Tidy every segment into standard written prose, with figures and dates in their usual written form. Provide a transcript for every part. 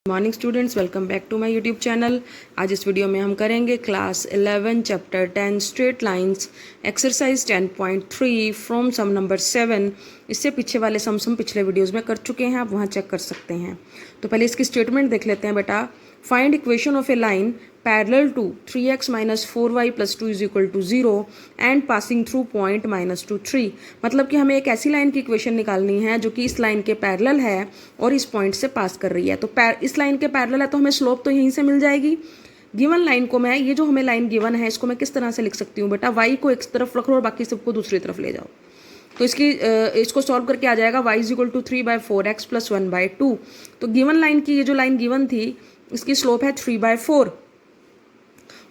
Morning students, welcome back to my YouTube channel. आज इस video में हम करेंगे class 11 chapter 10 straight lines exercise 10.3 from sum number 7। इससे पीछे वाले सम्स हम पिछले वीडियोस में कर चुके हैं, आप वहाँ चेक कर सकते हैं। तो पहले इसकी स्टेटमेंट देख लेते हैं बेटा। Find equation of a line parallel to 3x - 4y + 2 = 0 and passing through point -2 3। मतलब कि हमें एक ऐसी लाइन की इक्वेशन निकालनी है जो कि इस लाइन के पैरेलल है और इस पॉइंट से पास कर रही है। तो इस लाइन के पैरेलल है तो हमें स्लोप तो यहीं से मिल जाएगी। गिवन लाइन को मैं, ये जो हमें लाइन गिवन है, इसको मैं किस तरह से लिख सकती हूँ बेटा? y को एक तरफ रखो और बाकी सबको दूसरी तरफ ले जाओ। तो इसको सॉल्व करके आ जाएगा y = 3/4x + 1/2। तो गिवन लाइन की, ये जो लाइन गिवन थी, इसकी स्लोप है 3/4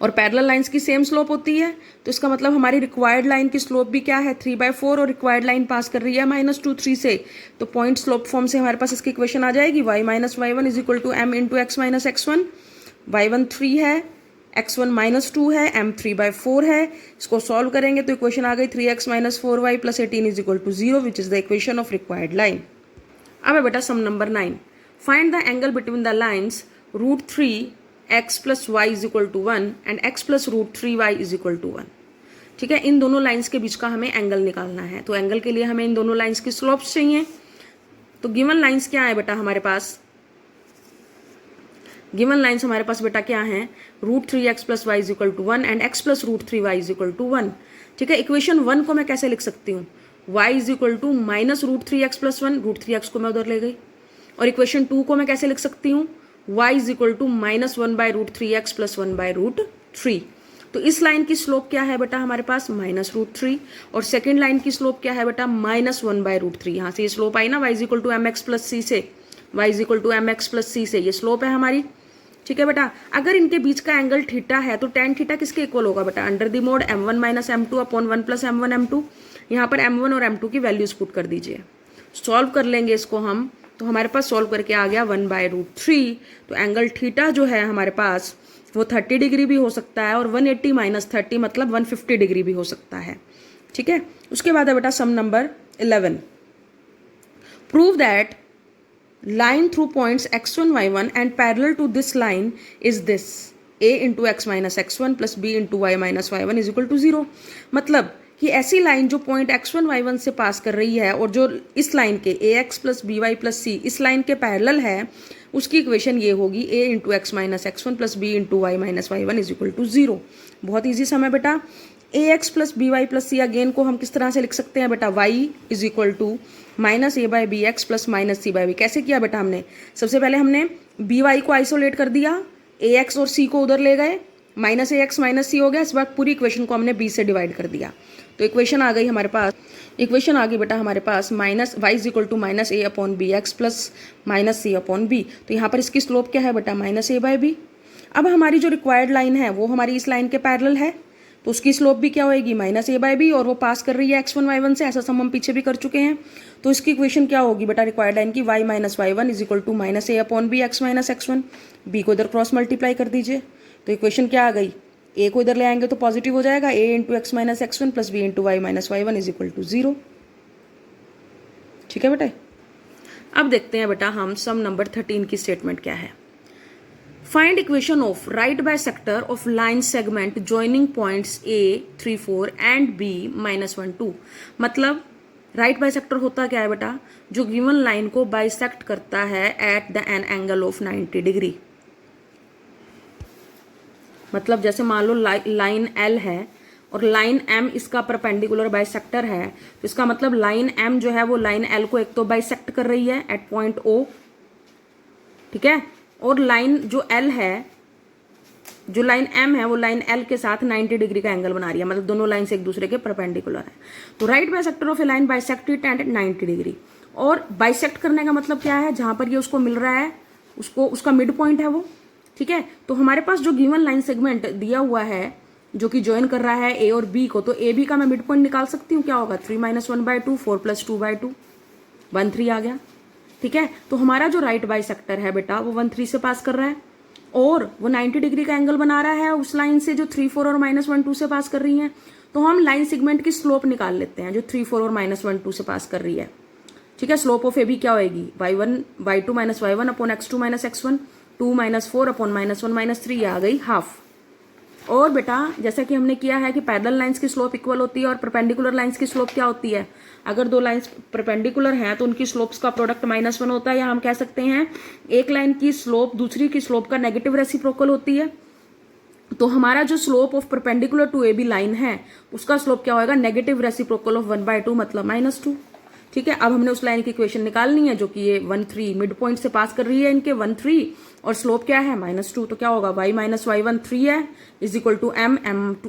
और पैरेलल लाइंस की सेम स्लोप होती है। तो इसका मतलब हमारी रिक्वायर्ड लाइन की स्लोप भी क्या है? 3/4 और रिक्वायर्ड लाइन पास कर रही है -2 3 से। तो पॉइंट स्लोप फॉर्म से हमारे पास इसकी इक्वेशन आ जाएगी y - y1 = m × x - x1। y1 3 है, x1 -2 है, m 3/4 है। इसको सॉल्व करेंगे तो इक्वेशन आ गई 3x - 4y + 18 = 0, which is the equation of required line. अब है बेटा sum number 9। Find the angle between the lines √3x + y = 1 and x + √3y = 1। ठीक है, इन दोनों लाइंस के बीच का हमें एंगल निकालना है। तो एंगल के लिए हमें इन दोनों लाइंस की स्लोप्स चाहिए। तो गिवन लाइंस क्या है बेटा हमारे पास? गिवन लाइंस हमारे पास बेटा क्या है? √3x + y = 1 and x + √3y = 1। ठीक है, इक्वेशन 1 को मैं कैसे लिख सकती हूँ? y = -√3x + 1, √3x को मैं उधर ले गई। और इक्वेशन 2 को मैं कैसे लिख सकती हूँ? y = -1/√3x + 1/√3। तो इस लाइन की स्लोप क्या है बेटा हमारे पास? -√3। और सेकेंड लाइन की स्लोप क्या है बेटा? -1/√3। यहाँ से ये स्लोप आई ना, y = mx + c से, y = mx + c से ये स्लोप है हमारी। ठीक है बेटा, अगर इनके बीच का एंगल थीटा है तो tan थीटा किसके इक्वल होगा बेटा? √m1 - m2 / 1 + m1 m2। यहाँ पर m1 और m2 की वैल्यूज पुट कर दीजिए। सॉल्व कर लेंगे इसको हम, तो हमारे पास सॉल्व करके आ गया 1/√3। तो एंगल थीटा जो है हमारे पास वो 30 डिग्री भी हो सकता है और 180 - 30 मतलब 150 डिग्री भी हो सकता है। ठीक है, उसके बाद है बेटा sum number 11। Prove that line through points x1 y1 and parallel to this line is this a × x - x1 + b × y - y1 = 0। मतलब कि ऐसी लाइन जो पॉइंट x1 y1 से पास कर रही है और जो इस लाइन के ax + by + c इस लाइन के पैरेलल है, उसकी इक्वेशन ये होगी a × x - x1 + b × y - y1 = 0। बहुत ईजी सम है बेटा। ax + by + c अगेन को हम किस तरह से लिख सकते हैं बेटा? y = -a/bx + -c/b। कैसे किया बेटा हमने? सबसे पहले हमने by को आइसोलेट कर दिया, ax और c को उधर ले गए, -ax - c हो गया। इस बार पूरी इक्वेशन को हमने b से डिवाइड कर दिया। तो इक्वेशन आ गई हमारे पास, इक्वेशन आ गई बेटा हमारे पास y = -a/bx + -c/b। तो यहाँ पर इसकी स्लोप क्या है बेटा? -a/b। अब हमारी जो रिक्वायर्ड लाइन है वो हमारी इस लाइन के पैरेलल है, तो उसकी स्लोप भी क्या होगी? -a/b, और वो पास कर रही है x1 y1 से। ऐसा सम हम पीछे भी कर चुके हैं। तो इसकी इक्वेशन क्या होगी बेटा रिक्वायर्ड लाइन की? y - y1 = -a/bx - x1। b को इधर क्रॉस मल्टीप्लाई कर दीजिए, तो इक्वेशन क्या आ गई? a को इधर ले आएंगे तो पॉजिटिव हो जाएगा, a × x - x1 + b × y - y1 = 0। ठीक है बेटा। अब देखते हैं बेटा हम सम नंबर 13 की स्टेटमेंट क्या है। Find equation of right bisector of line segment joining points a 3 4 and b -1 2। मतलब राइट बाइसेक्टर होता क्या है बेटा? जो गिवन लाइन को बाइसेक्ट करता है at the an angle of 90 degree. मतलब जैसे मान लो लाइन L है और लाइन M इसका परपेंडिकुलर बाइसेक्टर है, तो इसका मतलब लाइन M जो है वो लाइन L को एक तो बाइसेक्ट कर रही है एट पॉइंट O। ठीक है, और लाइन जो L है, जो लाइन M है, वो लाइन L के साथ 90 डिग्री का एंगल बना रही है। मतलब दोनों लाइन एक दूसरे के परपेंडिकुलर है। तो right bisector of a line bisect it at 90 degree. और बाइसेक्ट करने का मतलब क्या है? जहां पर ये उसको मिल रहा है उसको उसका मिड पॉइंट है वो। ठीक है, तो हमारे पास जो गिवन लाइन सेगमेंट दिया हुआ है जो कि ज्वाइन कर रहा है a और b को, तो a b का मैं मिड पॉइंट निकाल सकती हूँ। क्या होगा? 3 - 1/2, 4 + 2/2, 1 3 आ गया। ठीक है, तो हमारा जो राइट बाइसेक्टर है बेटा वो 1 3 से पास कर रहा है और वो 90 डिग्री का एंगल बना रहा है उस लाइन से जो 3 4 और -1 2 से पास कर रही है। तो हम लाइन सेगमेंट की स्लोप निकाल लेते हैं जो 3 4 और -1 2 से पास कर रही है। ठीक है, स्लोप ऑफ ए बी क्या होगी? y1 y2 - y1 / x2 - x1। 2 minus 4 upon minus 1 minus 3 आ गई हाफ। और बेटा जैसा कि हमने किया है कि पैरेलल लाइंस की स्लोप इक्वल होती है और परपेंडिकुलर लाइंस की स्लोप क्या होती है, अगर दो लाइंस परपेंडिकुलर हैं तो उनकी स्लोप्स का प्रोडक्ट -1 होता है, या हम कह सकते हैं एक लाइन की स्लोप दूसरी की स्लोप का नेगेटिव रेसिप्रोकल होती है। तो हमारा जो slope of perpendicular to A B line है उसका स्लोप क्या होगा, नेगेटिव रेसिप्रोकल ऑफ 1/2 मतलब -2। ठीक है, अब हमने उस लाइन की इक्वेशन निकालनी है जो कि ये 1 3 मिड पॉइंट से पास कर रही है इनके 1 3 और स्लोप क्या है -2। तो क्या होगा, y माइनस y1 3 है इज इक्वल टू m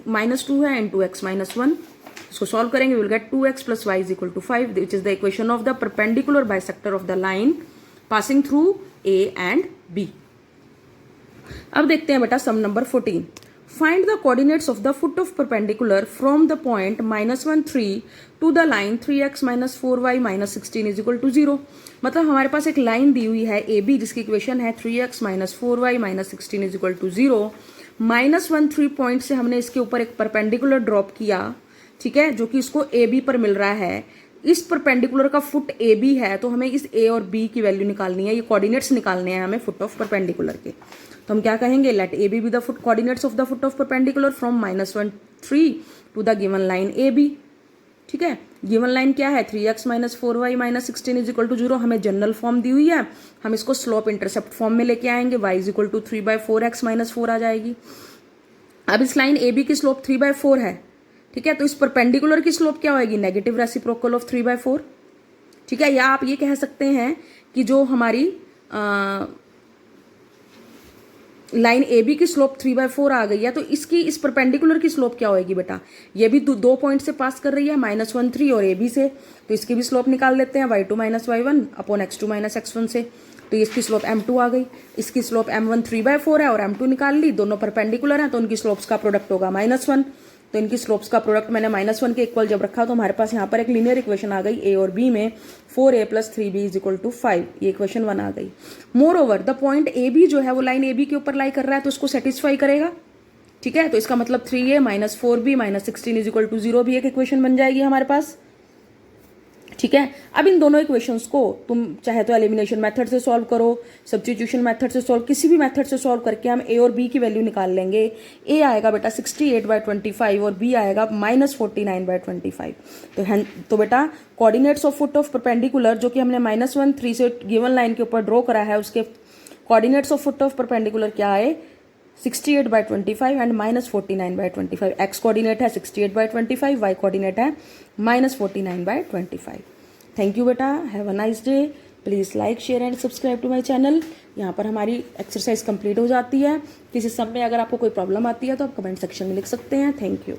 -2 है इंटू x -1। इसको सॉल्व करेंगे will get 2x plus y is equal to 5 which is the equation of the perpendicular bisector of the line passing through a and b। अब देखते हैं बेटा sum number 14। Find the coordinates of the foot of perpendicular from the point -1 3 to the line 3x minus 4y minus 16 is equal to 0। मतलब हमारे पास एक line दी हुई है A B जिसकी इक्वेशन है 3x minus 4y minus 16 is equal to 0। -1 3 point से हमने इसके ऊपर एक परपेंडिकुलर ड्रॉप किया, ठीक है, जो कि इसको ए बी पर मिल रहा है। इस परपेंडिकुलर का फुट ए बी है तो हमें इस ए और बी की वैल्यू निकालनी है, ये कोऑर्डिनेट्स निकालने हैं हमें फुट ऑफ परपेंडिकुलर के। तो हम क्या कहेंगे, let A B the foot coordinates of the foot of perpendicular from -1 3 to the given line A B. ठीक है, गिवन लाइन क्या है 3x minus 4y minus 16 is equal to 0। हमें जनरल फॉर्म दी हुई है, हम इसको स्लोप इंटरसेप्ट फॉर्म में लेके आएंगे, y is equal to 3/4x minus 4 आ जाएगी। अब इस लाइन ए बी की स्लोप 3/4 है, ठीक है, तो इस परपेंडिकुलर की स्लोप क्या होगी, नेगेटिव रेसिप्रोकल ऑफ 3/4। ठीक है, या आप ये कह सकते हैं कि जो हमारी लाइन ए बी की स्लोप 3/4 आ गई है तो इसकी इस परपेंडिकुलर की स्लोप क्या होगी बेटा, ये भी दो पॉइंट से पास कर रही है -1 3 और ए बी से, तो इसकी भी स्लोप निकाल लेते हैं y2 minus y1 upon x2 minus x1 से। तो इसकी स्लोप m2 आ गई, इसकी स्लोप m1 3/4 है और m2 निकाल ली, दोनों परपेंडिकुलर हैं तो उनकी स्लोप्स का प्रोडक्ट होगा -1। तो इनकी स्लोप्स का प्रोडक्ट मैंने -1 के इक्वल जब रखा तो हमारे पास यहाँ पर एक लीनियर इक्वेशन आ गई ए और बी में 4a plus 3b is equal to 5, ये इक्वेशन 1 आ गई। Moreover the point A B जो है वो लाइन ए बी के ऊपर लाई कर रहा है तो उसको सेटिस्फाई करेगा। ठीक है, तो इसका मतलब 3a minus 4b minus 16 is equal to 0 भी एक इक्वेशन बन जाएगी हमारे पास। ठीक है, अब इन दोनों इक्वेशंस को तुम चाहे तो एलिमिनेशन मेथड से सॉल्व करो, सब्स्टिट्यूशन मेथड से सॉल्व, किसी भी मेथड से सॉल्व करके हम ए और बी की वैल्यू निकाल लेंगे। ए आएगा बेटा 68/25 और बी आएगा -49/25। तो बेटा coordinates of foot of perpendicular जो कि हमने -1 3 से गिवन लाइन के ऊपर ड्रॉ करा है उसके coordinates of foot of perpendicular क्या आए 68/25 एंड -49/25। एक्स कोऑर्डिनेट है 68/25, वाई कोऑर्डिनेट है -49/25। थैंक यू बेटा, have a nice day. Please like share and subscribe to my channel. यहाँ पर हमारी एक्सरसाइज कंप्लीट हो जाती है। किसी सब में अगर आपको कोई प्रॉब्लम आती है तो आप कमेंट सेक्शन में लिख सकते हैं। Thank you.